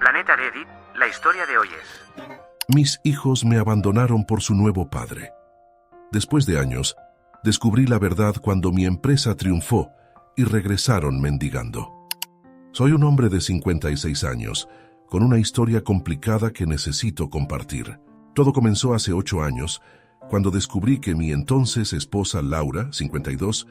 Planeta de Edith, la historia de hoy es... Mis hijos me abandonaron por su nuevo padre. Después de años, descubrí la verdad cuando mi empresa triunfó y regresaron mendigando. Soy un hombre de 56 años, con una historia complicada que necesito compartir. Todo comenzó hace 8 años, cuando descubrí que mi entonces esposa Laura, 52,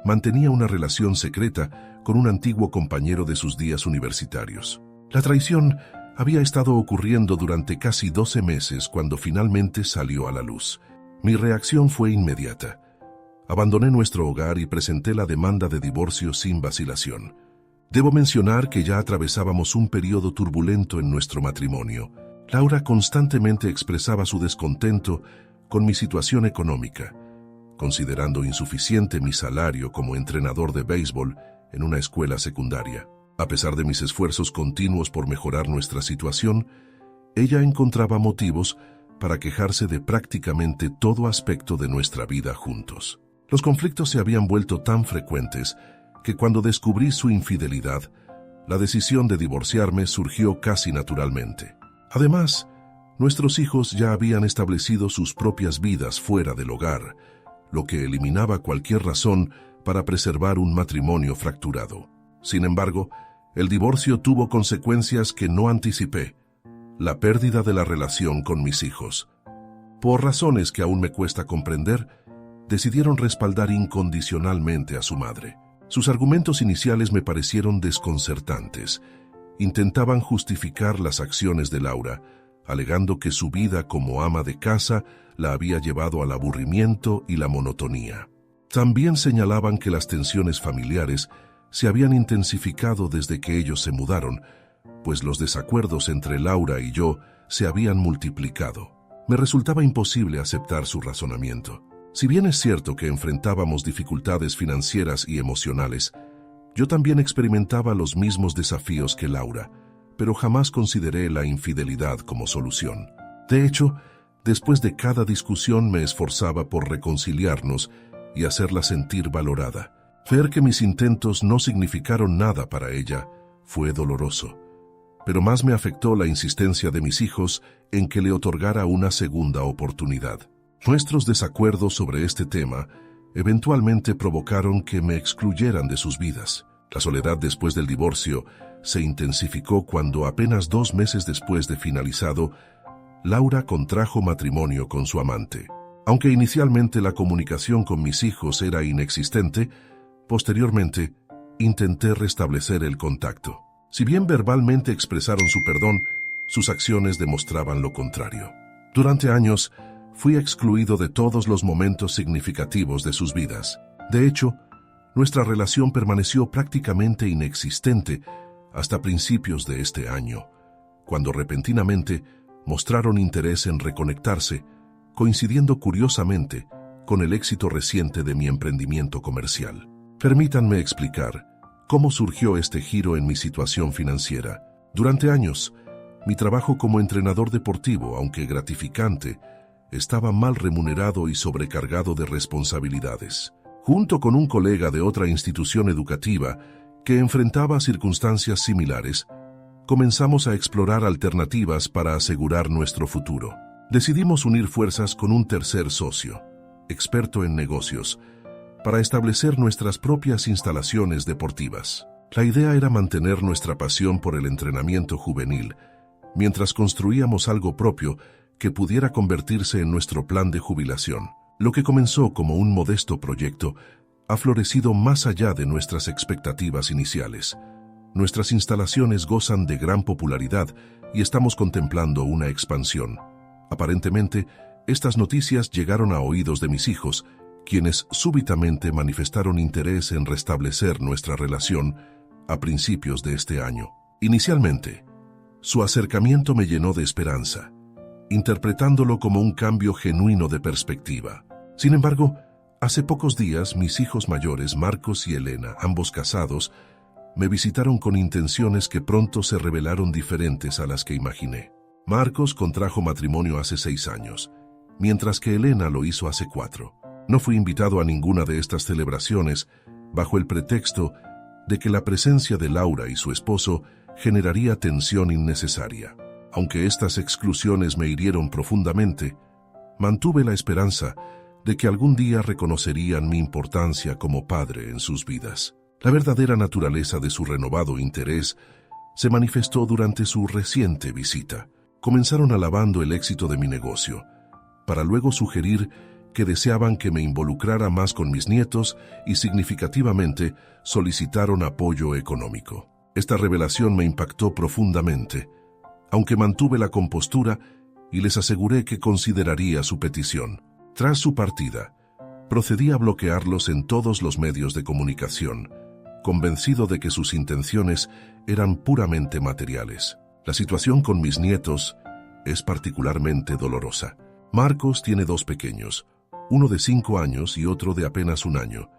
mantenía una relación secreta con un antiguo compañero de sus días universitarios. La traición había estado ocurriendo durante casi 12 meses cuando finalmente salió a la luz. Mi reacción fue inmediata. Abandoné nuestro hogar y presenté la demanda de divorcio sin vacilación. Debo mencionar que ya atravesábamos un periodo turbulento en nuestro matrimonio. Laura constantemente expresaba su descontento con mi situación económica, considerando insuficiente mi salario como entrenador de béisbol en una escuela secundaria. A pesar de mis esfuerzos continuos por mejorar nuestra situación, ella encontraba motivos para quejarse de prácticamente todo aspecto de nuestra vida juntos. Los conflictos se habían vuelto tan frecuentes que cuando descubrí su infidelidad, la decisión de divorciarme surgió casi naturalmente. Además, nuestros hijos ya habían establecido sus propias vidas fuera del hogar, lo que eliminaba cualquier razón para preservar un matrimonio fracturado. Sin embargo, el divorcio tuvo consecuencias que no anticipé: la pérdida de la relación con mis hijos. Por razones que aún me cuesta comprender, decidieron respaldar incondicionalmente a su madre. Sus argumentos iniciales me parecieron desconcertantes. Intentaban justificar las acciones de Laura, alegando que su vida como ama de casa la había llevado al aburrimiento y la monotonía. También señalaban que las tensiones familiares se habían intensificado desde que ellos se mudaron, pues los desacuerdos entre Laura y yo se habían multiplicado. Me resultaba imposible aceptar su razonamiento. Si bien es cierto que enfrentábamos dificultades financieras y emocionales, yo también experimentaba los mismos desafíos que Laura, pero jamás consideré la infidelidad como solución. De hecho, después de cada discusión me esforzaba por reconciliarnos y hacerla sentir valorada. Ver que mis intentos no significaron nada para ella fue doloroso, pero más me afectó la insistencia de mis hijos en que le otorgara una segunda oportunidad. Nuestros desacuerdos sobre este tema eventualmente provocaron que me excluyeran de sus vidas. La soledad después del divorcio se intensificó cuando apenas 2 meses después de finalizado, Laura contrajo matrimonio con su amante. Aunque inicialmente la comunicación con mis hijos era inexistente, posteriormente intenté restablecer el contacto. Si bien verbalmente expresaron su perdón, sus acciones demostraban lo contrario. Durante años, fui excluido de todos los momentos significativos de sus vidas. De hecho, nuestra relación permaneció prácticamente inexistente hasta principios de este año, cuando repentinamente mostraron interés en reconectarse, coincidiendo curiosamente con el éxito reciente de mi emprendimiento comercial. Permítanme explicar cómo surgió este giro en mi situación financiera. Durante años, mi trabajo como entrenador deportivo, aunque gratificante, estaba mal remunerado y sobrecargado de responsabilidades. Junto con un colega de otra institución educativa que enfrentaba circunstancias similares, comenzamos a explorar alternativas para asegurar nuestro futuro. Decidimos unir fuerzas con un tercer socio, experto en negocios, para establecer nuestras propias instalaciones deportivas. La idea era mantener nuestra pasión por el entrenamiento juvenil, mientras construíamos algo propio que pudiera convertirse en nuestro plan de jubilación. Lo que comenzó como un modesto proyecto ha florecido más allá de nuestras expectativas iniciales. Nuestras instalaciones gozan de gran popularidad y estamos contemplando una expansión. Aparentemente, estas noticias llegaron a oídos de mis hijos, quienes súbitamente manifestaron interés en restablecer nuestra relación a principios de este año. Inicialmente, su acercamiento me llenó de esperanza, interpretándolo como un cambio genuino de perspectiva. Sin embargo, hace pocos días mis hijos mayores, Marcos y Elena, ambos casados, me visitaron con intenciones que pronto se revelaron diferentes a las que imaginé. Marcos contrajo matrimonio hace 6 años, mientras que Elena lo hizo hace 4. No fui invitado a ninguna de estas celebraciones bajo el pretexto de que la presencia de Laura y su esposo generaría tensión innecesaria. Aunque estas exclusiones me hirieron profundamente, mantuve la esperanza de que algún día reconocerían mi importancia como padre en sus vidas. La verdadera naturaleza de su renovado interés se manifestó durante su reciente visita. Comenzaron alabando el éxito de mi negocio, para luego sugerir que deseaban que me involucrara más con mis nietos y significativamente solicitaron apoyo económico. Esta revelación me impactó profundamente, aunque mantuve la compostura y les aseguré que consideraría su petición. Tras su partida, procedí a bloquearlos en todos los medios de comunicación, convencido de que sus intenciones eran puramente materiales. La situación con mis nietos es particularmente dolorosa. Marcos tiene 2 pequeños, uno de 5 años y otro de apenas 1 año,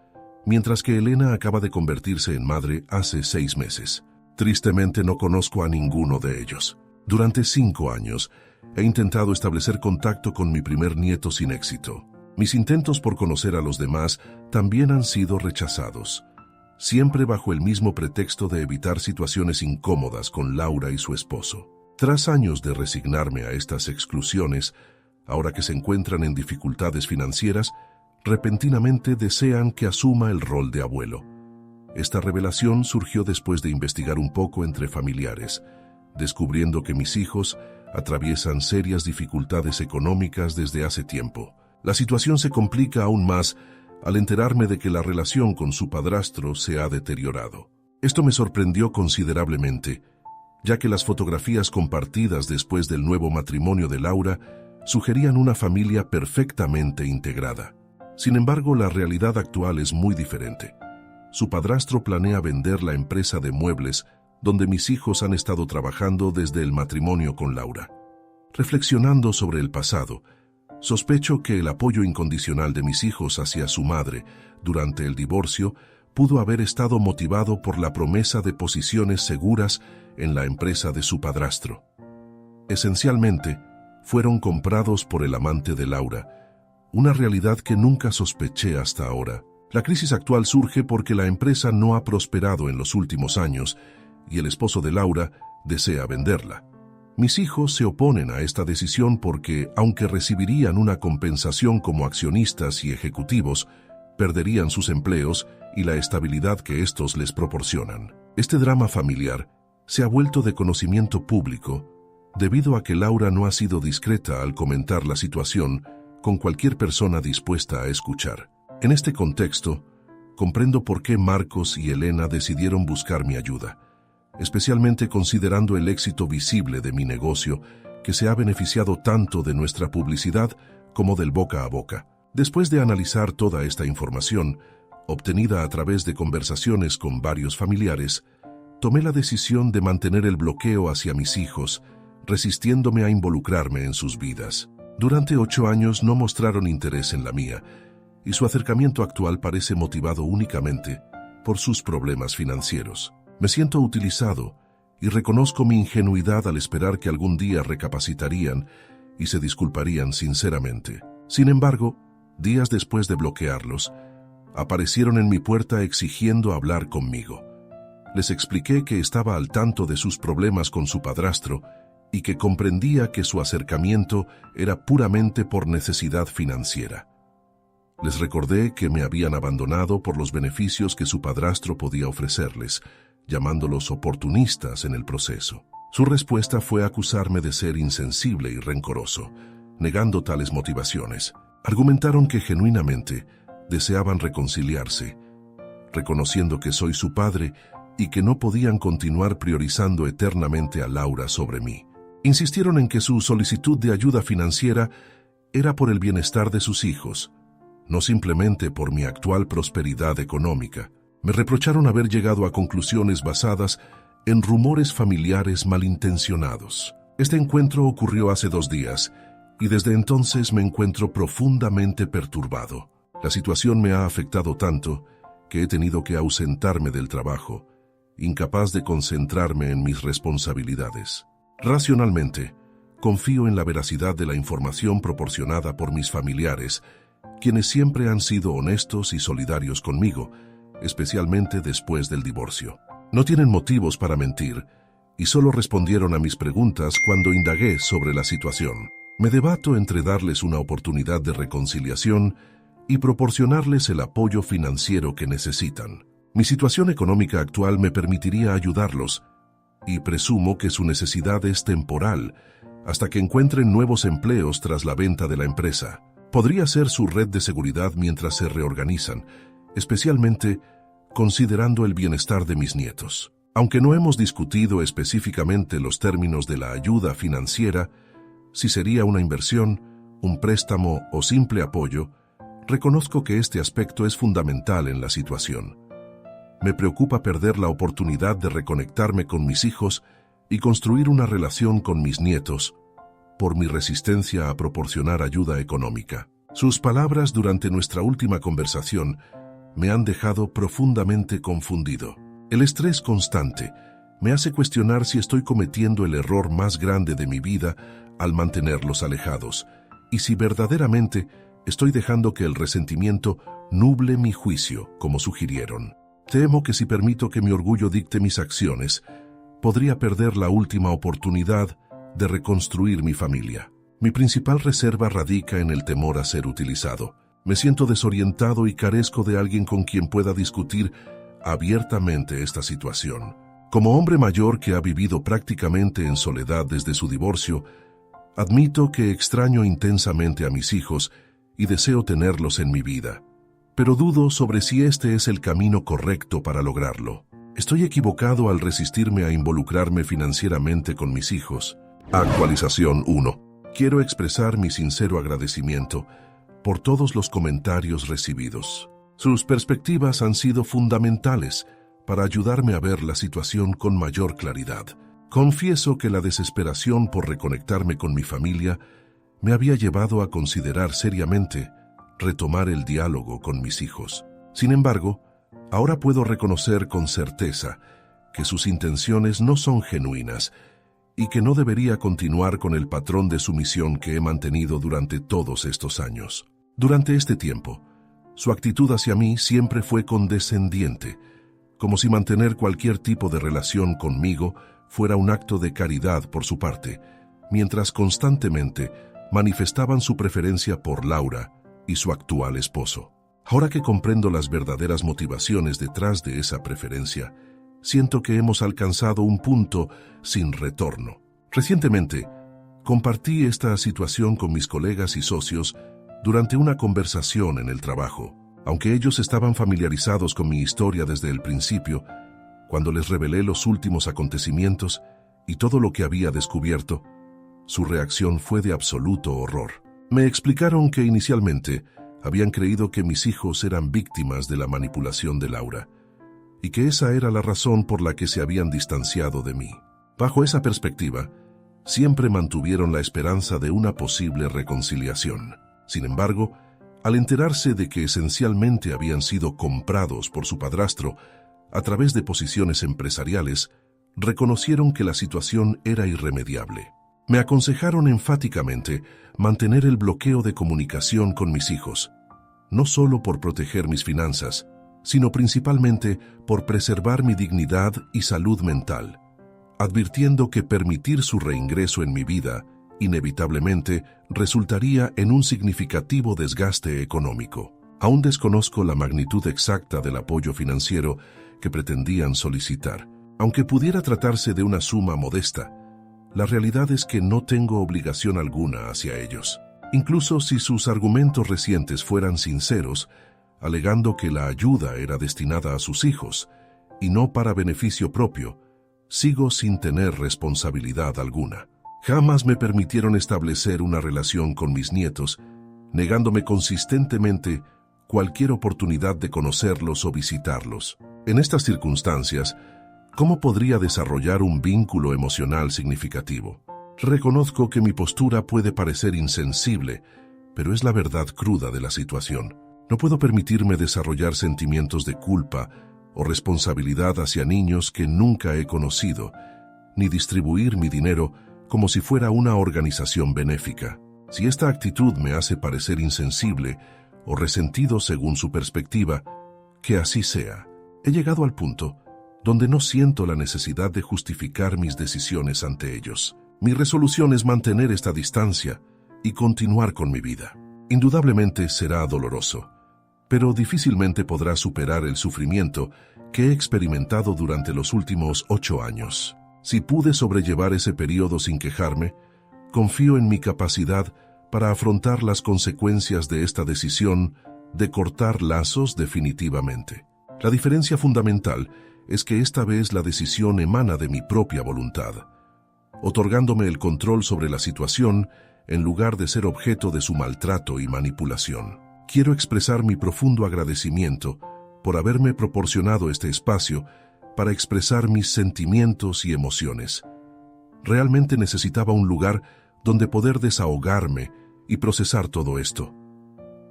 mientras que Elena acaba de convertirse en madre hace 6 meses. Tristemente no conozco a ninguno de ellos. Durante 5 años, he intentado establecer contacto con mi primer nieto sin éxito. Mis intentos por conocer a los demás también han sido rechazados, siempre bajo el mismo pretexto de evitar situaciones incómodas con Laura y su esposo. Tras años de resignarme a estas exclusiones, ahora que se encuentran en dificultades financieras, repentinamente desean que asuma el rol de abuelo. Esta revelación surgió después de investigar un poco entre familiares, descubriendo que mis hijos atraviesan serias dificultades económicas desde hace tiempo. La situación se complica aún más al enterarme de que la relación con su padrastro se ha deteriorado. Esto me sorprendió considerablemente, ya que las fotografías compartidas después del nuevo matrimonio de Laura sugerían una familia perfectamente integrada. Sin embargo, la realidad actual es muy diferente. Su padrastro planea vender la empresa de muebles donde mis hijos han estado trabajando desde el matrimonio con Laura. Reflexionando sobre el pasado, sospecho que el apoyo incondicional de mis hijos hacia su madre durante el divorcio pudo haber estado motivado por la promesa de posiciones seguras en la empresa de su padrastro. Esencialmente, fueron comprados por el amante de Laura, una realidad que nunca sospeché hasta ahora. La crisis actual surge porque la empresa no ha prosperado en los últimos años y el esposo de Laura desea venderla. Mis hijos se oponen a esta decisión porque, aunque recibirían una compensación como accionistas y ejecutivos, perderían sus empleos y la estabilidad que estos les proporcionan. Este drama familiar se ha vuelto de conocimiento público debido a que Laura no ha sido discreta al comentar la situación con cualquier persona dispuesta a escuchar. En este contexto, comprendo por qué Marcos y Elena decidieron buscar mi ayuda, especialmente considerando el éxito visible de mi negocio, que se ha beneficiado tanto de nuestra publicidad como del boca a boca. Después de analizar toda esta información, obtenida a través de conversaciones con varios familiares, tomé la decisión de mantener el bloqueo hacia mis hijos, resistiéndome a involucrarme en sus vidas. Durante 8 años no mostraron interés en la mía, y su acercamiento actual parece motivado únicamente por sus problemas financieros. Me siento utilizado y reconozco mi ingenuidad al esperar que algún día recapacitarían y se disculparían sinceramente. Sin embargo, días después de bloquearlos, aparecieron en mi puerta exigiendo hablar conmigo. Les expliqué que estaba al tanto de sus problemas con su padrastro y que comprendía que su acercamiento era puramente por necesidad financiera. Les recordé que me habían abandonado por los beneficios que su padrastro podía ofrecerles, llamándolos oportunistas en el proceso. Su respuesta fue acusarme de ser insensible y rencoroso, negando tales motivaciones. Argumentaron que genuinamente deseaban reconciliarse, reconociendo que soy su padre y que no podían continuar priorizando eternamente a Laura sobre mí. Insistieron en que su solicitud de ayuda financiera era por el bienestar de sus hijos, no simplemente por mi actual prosperidad económica. Me reprocharon haber llegado a conclusiones basadas en rumores familiares malintencionados. Este encuentro ocurrió hace 2 días y desde entonces me encuentro profundamente perturbado. La situación me ha afectado tanto que he tenido que ausentarme del trabajo, incapaz de concentrarme en mis responsabilidades. Racionalmente, confío en la veracidad de la información proporcionada por mis familiares, quienes siempre han sido honestos y solidarios conmigo, especialmente después del divorcio. No tienen motivos para mentir, y solo respondieron a mis preguntas cuando indagué sobre la situación. Me debato entre darles una oportunidad de reconciliación y proporcionarles el apoyo financiero que necesitan. Mi situación económica actual me permitiría ayudarlos, y presumo que su necesidad es temporal, hasta que encuentren nuevos empleos tras la venta de la empresa. Podría ser su red de seguridad mientras se reorganizan, especialmente considerando el bienestar de mis nietos. Aunque no hemos discutido específicamente los términos de la ayuda financiera, si sería una inversión, un préstamo o simple apoyo, reconozco que este aspecto es fundamental en la situación. Me preocupa perder la oportunidad de reconectarme con mis hijos y construir una relación con mis nietos, por mi resistencia a proporcionar ayuda económica. Sus palabras durante nuestra última conversación me han dejado profundamente confundido. El estrés constante me hace cuestionar si estoy cometiendo el error más grande de mi vida al mantenerlos alejados, y si verdaderamente estoy dejando que el resentimiento nuble mi juicio, como sugirieron. Temo que si permito que mi orgullo dicte mis acciones, podría perder la última oportunidad de reconstruir mi familia. Mi principal reserva radica en el temor a ser utilizado. Me siento desorientado y carezco de alguien con quien pueda discutir abiertamente esta situación. Como hombre mayor que ha vivido prácticamente en soledad desde su divorcio, admito que extraño intensamente a mis hijos y deseo tenerlos en mi vida. Pero dudo sobre si este es el camino correcto para lograrlo. ¿Estoy equivocado al resistirme a involucrarme financieramente con mis hijos? Actualización 1. Quiero expresar mi sincero agradecimiento por todos los comentarios recibidos. Sus perspectivas han sido fundamentales para ayudarme a ver la situación con mayor claridad. Confieso que la desesperación por reconectarme con mi familia me había llevado a considerar seriamente retomar el diálogo con mis hijos. Sin embargo, ahora puedo reconocer con certeza que sus intenciones no son genuinas y que no debería continuar con el patrón de sumisión que he mantenido durante todos estos años. Durante este tiempo, su actitud hacia mí siempre fue condescendiente, como si mantener cualquier tipo de relación conmigo fuera un acto de caridad por su parte, mientras constantemente manifestaban su preferencia por Laura y su actual esposo. Ahora que comprendo las verdaderas motivaciones detrás de esa preferencia, siento que hemos alcanzado un punto sin retorno. Recientemente, compartí esta situación con mis colegas y socios durante una conversación en el trabajo. Aunque ellos estaban familiarizados con mi historia desde el principio, cuando les revelé los últimos acontecimientos y todo lo que había descubierto, su reacción fue de absoluto horror. Me explicaron que inicialmente habían creído que mis hijos eran víctimas de la manipulación de Laura, y que esa era la razón por la que se habían distanciado de mí. Bajo esa perspectiva, siempre mantuvieron la esperanza de una posible reconciliación. Sin embargo, al enterarse de que esencialmente habían sido comprados por su padrastro a través de posiciones empresariales, reconocieron que la situación era irremediable. Me aconsejaron enfáticamente mantener el bloqueo de comunicación con mis hijos, no solo por proteger mis finanzas, sino principalmente por preservar mi dignidad y salud mental, advirtiendo que permitir su reingreso en mi vida inevitablemente resultaría en un significativo desgaste económico. Aún desconozco la magnitud exacta del apoyo financiero que pretendían solicitar. Aunque pudiera tratarse de una suma modesta, la realidad es que no tengo obligación alguna hacia ellos. Incluso si sus argumentos recientes fueran sinceros, alegando que la ayuda era destinada a sus hijos y no para beneficio propio, sigo sin tener responsabilidad alguna. Jamás me permitieron establecer una relación con mis nietos, negándome consistentemente cualquier oportunidad de conocerlos o visitarlos. En estas circunstancias, ¿cómo podría desarrollar un vínculo emocional significativo? Reconozco que mi postura puede parecer insensible, pero es la verdad cruda de la situación. No puedo permitirme desarrollar sentimientos de culpa o responsabilidad hacia niños que nunca he conocido, ni distribuir mi dinero como si fuera una organización benéfica. Si esta actitud me hace parecer insensible o resentido según su perspectiva, que así sea. He llegado al punto donde no siento la necesidad de justificar mis decisiones ante ellos. Mi resolución es mantener esta distancia y continuar con mi vida. Indudablemente será doloroso, pero difícilmente podrá superar el sufrimiento que he experimentado durante los últimos 8 años. Si pude sobrellevar ese periodo sin quejarme, confío en mi capacidad para afrontar las consecuencias de esta decisión de cortar lazos definitivamente. La diferencia fundamental es que esta vez la decisión emana de mi propia voluntad, otorgándome el control sobre la situación en lugar de ser objeto de su maltrato y manipulación. Quiero expresar mi profundo agradecimiento por haberme proporcionado este espacio para expresar mis sentimientos y emociones. Realmente necesitaba un lugar donde poder desahogarme y procesar todo esto.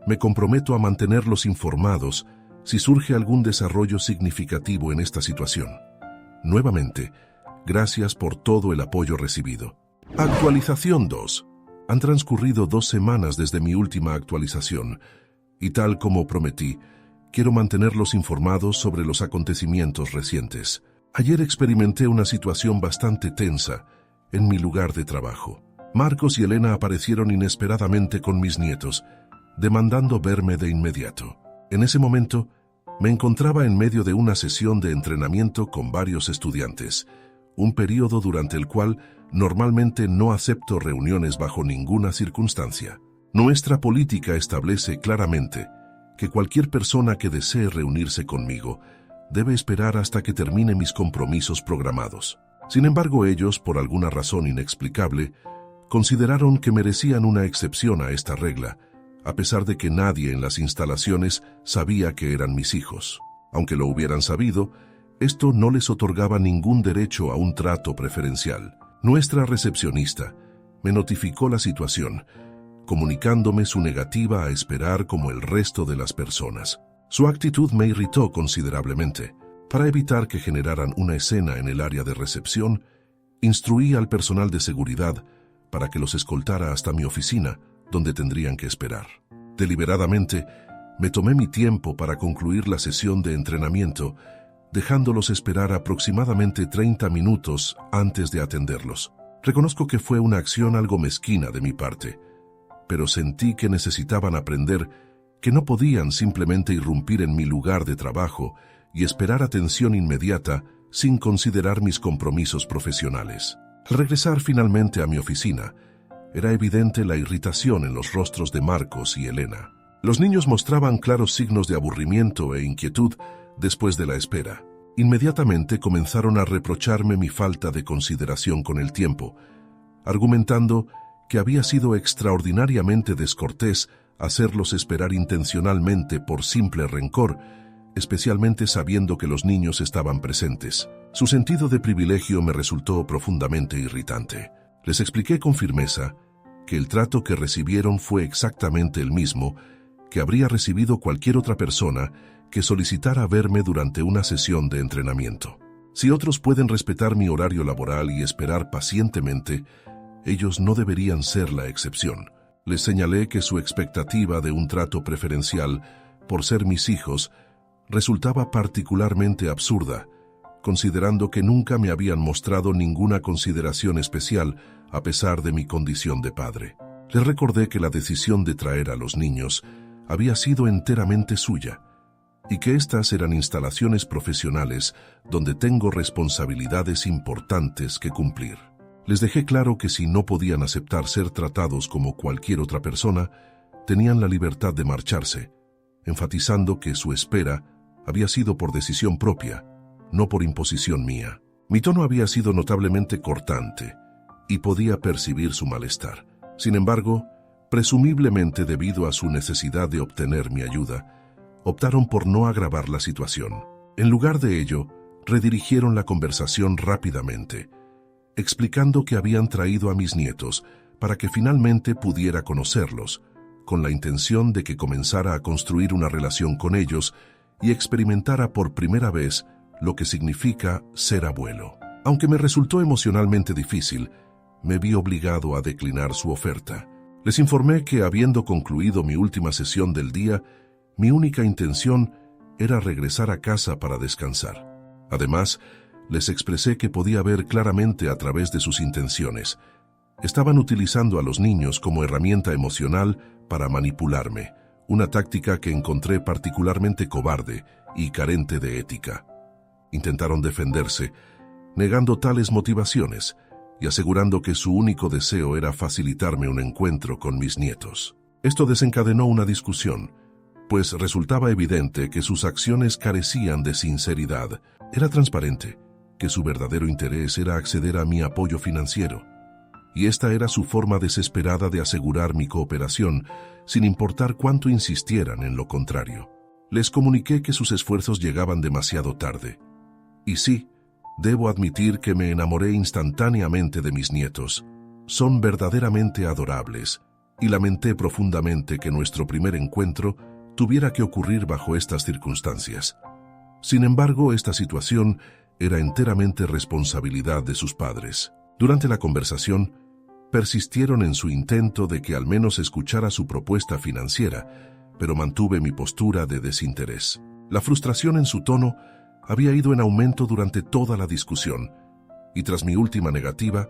Me comprometo a mantenerlos informados si surge algún desarrollo significativo en esta situación. Nuevamente, gracias por todo el apoyo recibido. Actualización 2. Han transcurrido 2 semanas desde mi última actualización, y tal como prometí, quiero mantenerlos informados sobre los acontecimientos recientes. Ayer experimenté una situación bastante tensa en mi lugar de trabajo. Marcos y Elena aparecieron inesperadamente con mis nietos, demandando verme de inmediato. En ese momento, me encontraba en medio de una sesión de entrenamiento con varios estudiantes, un periodo durante el cual normalmente no acepto reuniones bajo ninguna circunstancia. Nuestra política establece claramente que cualquier persona que desee reunirse conmigo debe esperar hasta que termine mis compromisos programados. Sin embargo, ellos, por alguna razón inexplicable, consideraron que merecían una excepción a esta regla, a pesar de que nadie en las instalaciones sabía que eran mis hijos. Aunque lo hubieran sabido, esto no les otorgaba ningún derecho a un trato preferencial. Nuestra recepcionista me notificó la situación, comunicándome su negativa a esperar como el resto de las personas. Su actitud me irritó considerablemente. Para evitar que generaran una escena en el área de recepción, instruí al personal de seguridad para que los escoltara hasta mi oficina, donde tendrían que esperar. Deliberadamente, me tomé mi tiempo para concluir la sesión de entrenamiento, dejándolos esperar aproximadamente 30 minutos antes de atenderlos. Reconozco que fue una acción algo mezquina de mi parte, pero sentí que necesitaban aprender que no podían simplemente irrumpir en mi lugar de trabajo y esperar atención inmediata sin considerar mis compromisos profesionales. Al regresar finalmente a mi oficina, era evidente la irritación en los rostros de Marcos y Elena. Los niños mostraban claros signos de aburrimiento e inquietud después de la espera. Inmediatamente comenzaron a reprocharme mi falta de consideración con el tiempo, argumentando que había sido extraordinariamente descortés hacerlos esperar intencionalmente por simple rencor, especialmente sabiendo que los niños estaban presentes. Su sentido de privilegio me resultó profundamente irritante. Les expliqué con firmeza que el trato que recibieron fue exactamente el mismo que habría recibido cualquier otra persona que solicitara verme durante una sesión de entrenamiento. Si otros pueden respetar mi horario laboral y esperar pacientemente, ellos no deberían ser la excepción. Les señalé que su expectativa de un trato preferencial por ser mis hijos resultaba particularmente absurda, considerando que nunca me habían mostrado ninguna consideración especial a pesar de mi condición de padre. Les recordé que la decisión de traer a los niños había sido enteramente suya, y que estas eran instalaciones profesionales donde tengo responsabilidades importantes que cumplir. Les dejé claro que si no podían aceptar ser tratados como cualquier otra persona, tenían la libertad de marcharse, enfatizando que su espera había sido por decisión propia, no por imposición mía. Mi tono había sido notablemente cortante, y podía percibir su malestar. Sin embargo, presumiblemente debido a su necesidad de obtener mi ayuda, optaron por no agravar la situación. En lugar de ello, redirigieron la conversación rápidamente, explicando que habían traído a mis nietos para que finalmente pudiera conocerlos, con la intención de que comenzara a construir una relación con ellos y experimentara por primera vez lo que significa ser abuelo. Aunque me resultó emocionalmente difícil, me vi obligado a declinar su oferta. Les informé que, habiendo concluido mi última sesión del día, mi única intención era regresar a casa para descansar. Además, les expresé que podía ver claramente a través de sus intenciones. Estaban utilizando a los niños como herramienta emocional para manipularme, una táctica que encontré particularmente cobarde y carente de ética. Intentaron defenderse, negando tales motivaciones y asegurando que su único deseo era facilitarme un encuentro con mis nietos. Esto desencadenó una discusión, pues resultaba evidente que sus acciones carecían de sinceridad. Era transparente que su verdadero interés era acceder a mi apoyo financiero, y esta era su forma desesperada de asegurar mi cooperación, sin importar cuánto insistieran en lo contrario. Les comuniqué que sus esfuerzos llegaban demasiado tarde. Y sí, debo admitir que me enamoré instantáneamente de mis nietos. Son verdaderamente adorables, y lamenté profundamente que nuestro primer encuentro tuviera que ocurrir bajo estas circunstancias. Sin embargo, esta situación era enteramente responsabilidad de sus padres. Durante la conversación, persistieron en su intento de que al menos escuchara su propuesta financiera, pero mantuve mi postura de desinterés. La frustración en su tono había ido en aumento durante toda la discusión, y tras mi última negativa,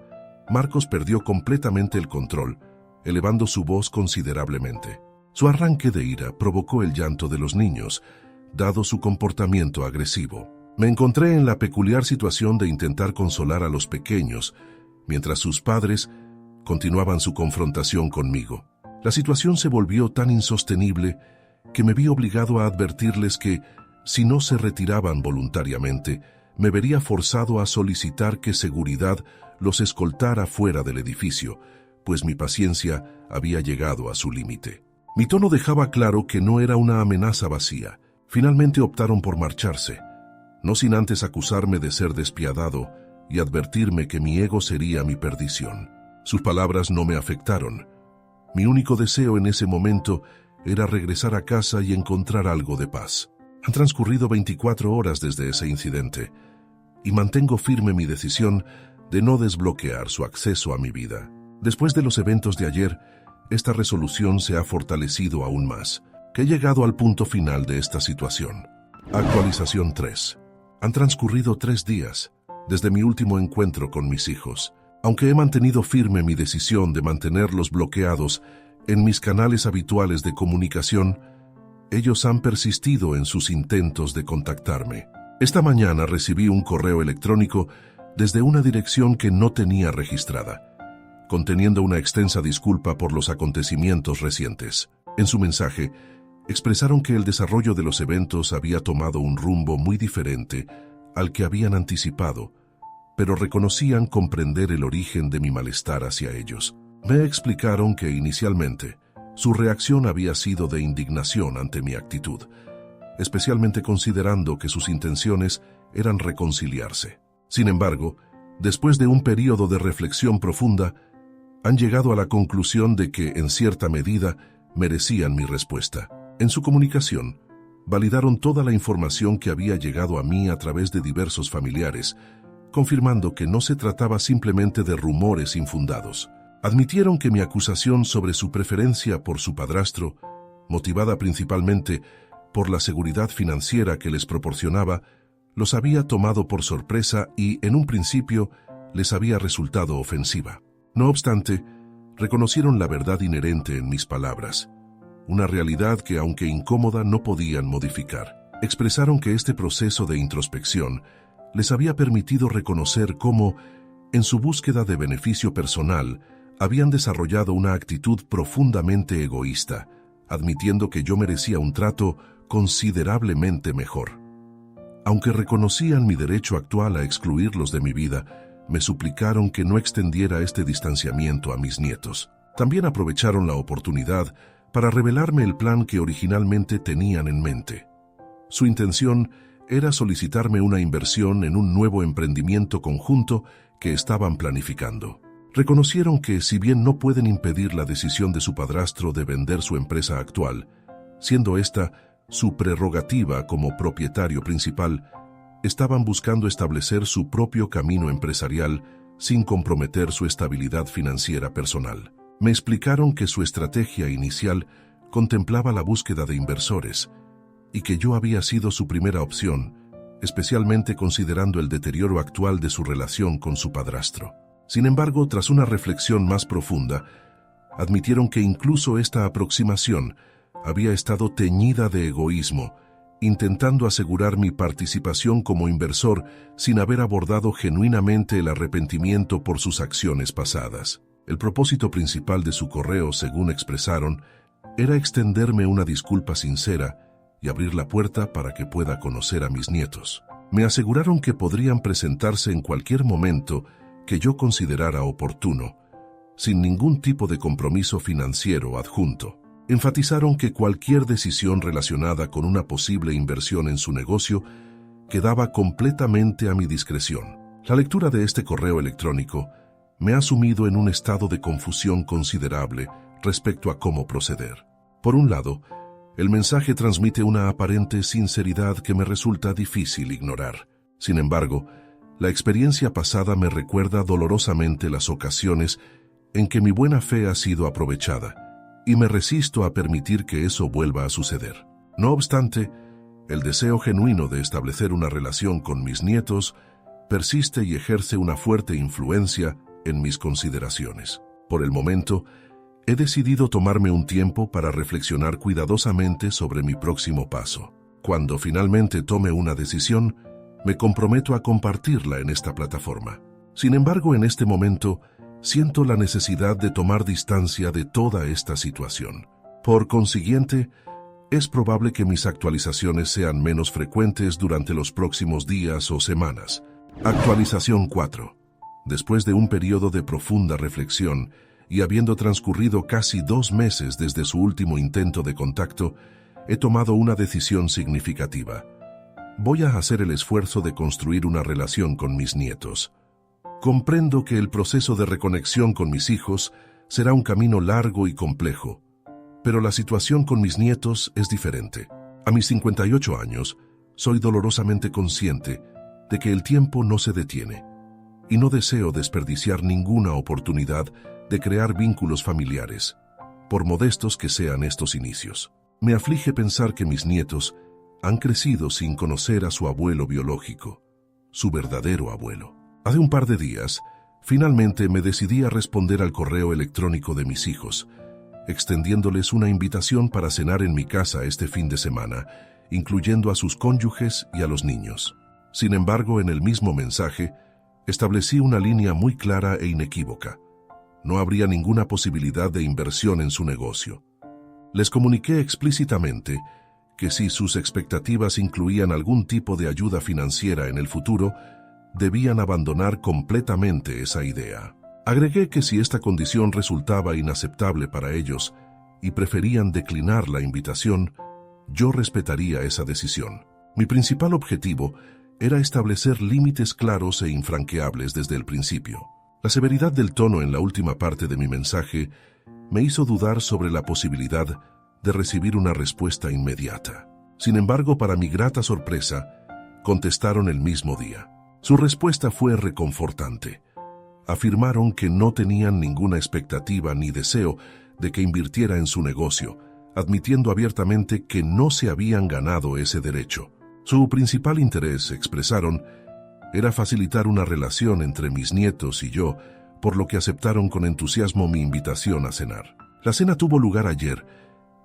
Marcos perdió completamente el control, elevando su voz considerablemente. Su arranque de ira provocó el llanto de los niños, dado su comportamiento agresivo. Me encontré en la peculiar situación de intentar consolar a los pequeños, mientras sus padres continuaban su confrontación conmigo. La situación se volvió tan insostenible que me vi obligado a advertirles que, si no se retiraban voluntariamente, me vería forzado a solicitar que seguridad los escoltara fuera del edificio, pues mi paciencia había llegado a su límite. Mi tono dejaba claro que no era una amenaza vacía. Finalmente optaron por marcharse, no sin antes acusarme de ser despiadado y advertirme que mi ego sería mi perdición. Sus palabras no me afectaron. Mi único deseo en ese momento era regresar a casa y encontrar algo de paz. Han transcurrido 24 horas desde ese incidente, y mantengo firme mi decisión de no desbloquear su acceso a mi vida. Después de los eventos de ayer, esta resolución se ha fortalecido aún más, que he llegado al punto final de esta situación. Actualización 3. Han transcurrido 3 días desde mi último encuentro con mis hijos. Aunque he mantenido firme mi decisión de mantenerlos bloqueados en mis canales habituales de comunicación, ellos han persistido en sus intentos de contactarme. Esta mañana recibí un correo electrónico desde una dirección que no tenía registrada, conteniendo una extensa disculpa por los acontecimientos recientes. En su mensaje, expresaron que el desarrollo de los eventos había tomado un rumbo muy diferente al que habían anticipado, pero reconocían comprender el origen de mi malestar hacia ellos. Me explicaron que inicialmente su reacción había sido de indignación ante mi actitud, especialmente considerando que sus intenciones eran reconciliarse. Sin embargo, después de un período de reflexión profunda, han llegado a la conclusión de que, en cierta medida, merecían mi respuesta. En su comunicación, validaron toda la información que había llegado a mí a través de diversos familiares, confirmando que no se trataba simplemente de rumores infundados. Admitieron que mi acusación sobre su preferencia por su padrastro, motivada principalmente por la seguridad financiera que les proporcionaba, los había tomado por sorpresa y, en un principio, les había resultado ofensiva. No obstante, reconocieron la verdad inherente en mis palabras, una realidad que, aunque incómoda, no podían modificar. Expresaron que este proceso de introspección les había permitido reconocer cómo, en su búsqueda de beneficio personal, habían desarrollado una actitud profundamente egoísta, admitiendo que yo merecía un trato considerablemente mejor. Aunque reconocían mi derecho actual a excluirlos de mi vida, me suplicaron que no extendiera este distanciamiento a mis nietos. También aprovecharon la oportunidad para revelarme el plan que originalmente tenían en mente. Su intención era solicitarme una inversión en un nuevo emprendimiento conjunto que estaban planificando. Reconocieron que, si bien no pueden impedir la decisión de su padrastro de vender su empresa actual, siendo esta su prerrogativa como propietario principal, estaban buscando establecer su propio camino empresarial sin comprometer su estabilidad financiera personal. Me explicaron que su estrategia inicial contemplaba la búsqueda de inversores y que yo había sido su primera opción, especialmente considerando el deterioro actual de su relación con su padrastro. Sin embargo, tras una reflexión más profunda, admitieron que incluso esta aproximación había estado teñida de egoísmo, intentando asegurar mi participación como inversor sin haber abordado genuinamente el arrepentimiento por sus acciones pasadas. El propósito principal de su correo, según expresaron, era extenderme una disculpa sincera y abrir la puerta para que pueda conocer a mis nietos. Me aseguraron que podrían presentarse en cualquier momento que yo considerara oportuno, sin ningún tipo de compromiso financiero adjunto. Enfatizaron que cualquier decisión relacionada con una posible inversión en su negocio quedaba completamente a mi discreción. La lectura de este correo electrónico me ha sumido en un estado de confusión considerable respecto a cómo proceder. Por un lado, el mensaje transmite una aparente sinceridad que me resulta difícil ignorar. Sin embargo, la experiencia pasada me recuerda dolorosamente las ocasiones en que mi buena fe ha sido aprovechada, y me resisto a permitir que eso vuelva a suceder. No obstante, el deseo genuino de establecer una relación con mis nietos persiste y ejerce una fuerte influencia en mis consideraciones. Por el momento, he decidido tomarme un tiempo para reflexionar cuidadosamente sobre mi próximo paso. Cuando finalmente tome una decisión, me comprometo a compartirla en esta plataforma. Sin embargo, en este momento, siento la necesidad de tomar distancia de toda esta situación. Por consiguiente, es probable que mis actualizaciones sean menos frecuentes durante los próximos días o semanas. Actualización 4. Después de un periodo de profunda reflexión y habiendo transcurrido casi 2 meses desde su último intento de contacto, he tomado una decisión significativa. Voy a hacer el esfuerzo de construir una relación con mis nietos. Comprendo que el proceso de reconexión con mis hijos será un camino largo y complejo, pero la situación con mis nietos es diferente. A mis 58 años, soy dolorosamente consciente de que el tiempo no se detiene, y no deseo desperdiciar ninguna oportunidad de crear vínculos familiares, por modestos que sean estos inicios. Me aflige pensar que mis nietos han crecido sin conocer a su abuelo biológico, su verdadero abuelo. Hace un par de días, finalmente me decidí a responder al correo electrónico de mis hijos, extendiéndoles una invitación para cenar en mi casa este fin de semana, incluyendo a sus cónyuges y a los niños. Sin embargo, en el mismo mensaje, establecí una línea muy clara e inequívoca. No habría ninguna posibilidad de inversión en su negocio. Les comuniqué explícitamente que si sus expectativas incluían algún tipo de ayuda financiera en el futuro, debían abandonar completamente esa idea. Agregué que si esta condición resultaba inaceptable para ellos y preferían declinar la invitación, yo respetaría esa decisión. Mi principal objetivo era establecer límites claros e infranqueables desde el principio. La severidad del tono en la última parte de mi mensaje me hizo dudar sobre la posibilidad de recibir una respuesta inmediata. Sin embargo, para mi grata sorpresa, contestaron el mismo día. Su respuesta fue reconfortante. Afirmaron que no tenían ninguna expectativa ni deseo de que invirtiera en su negocio, admitiendo abiertamente que no se habían ganado ese derecho. Su principal interés, expresaron, era facilitar una relación entre mis nietos y yo, por lo que aceptaron con entusiasmo mi invitación a cenar. La cena tuvo lugar ayer,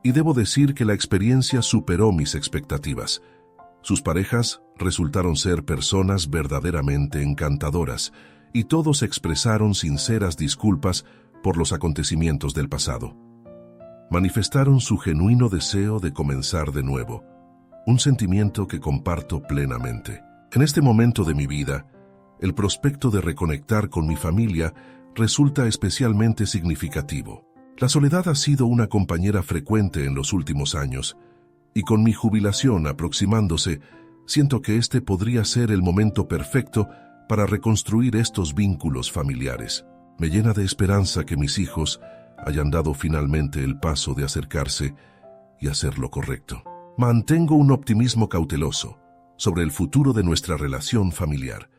y debo decir que la experiencia superó mis expectativas. Sus parejas resultaron ser personas verdaderamente encantadoras, y todos expresaron sinceras disculpas por los acontecimientos del pasado. Manifestaron su genuino deseo de comenzar de nuevo, un sentimiento que comparto plenamente. En este momento de mi vida, el prospecto de reconectar con mi familia resulta especialmente significativo. La soledad ha sido una compañera frecuente en los últimos años, y con mi jubilación aproximándose, siento que este podría ser el momento perfecto para reconstruir estos vínculos familiares. Me llena de esperanza que mis hijos hayan dado finalmente el paso de acercarse y hacer lo correcto. Mantengo un optimismo cauteloso sobre el futuro de nuestra relación familiar.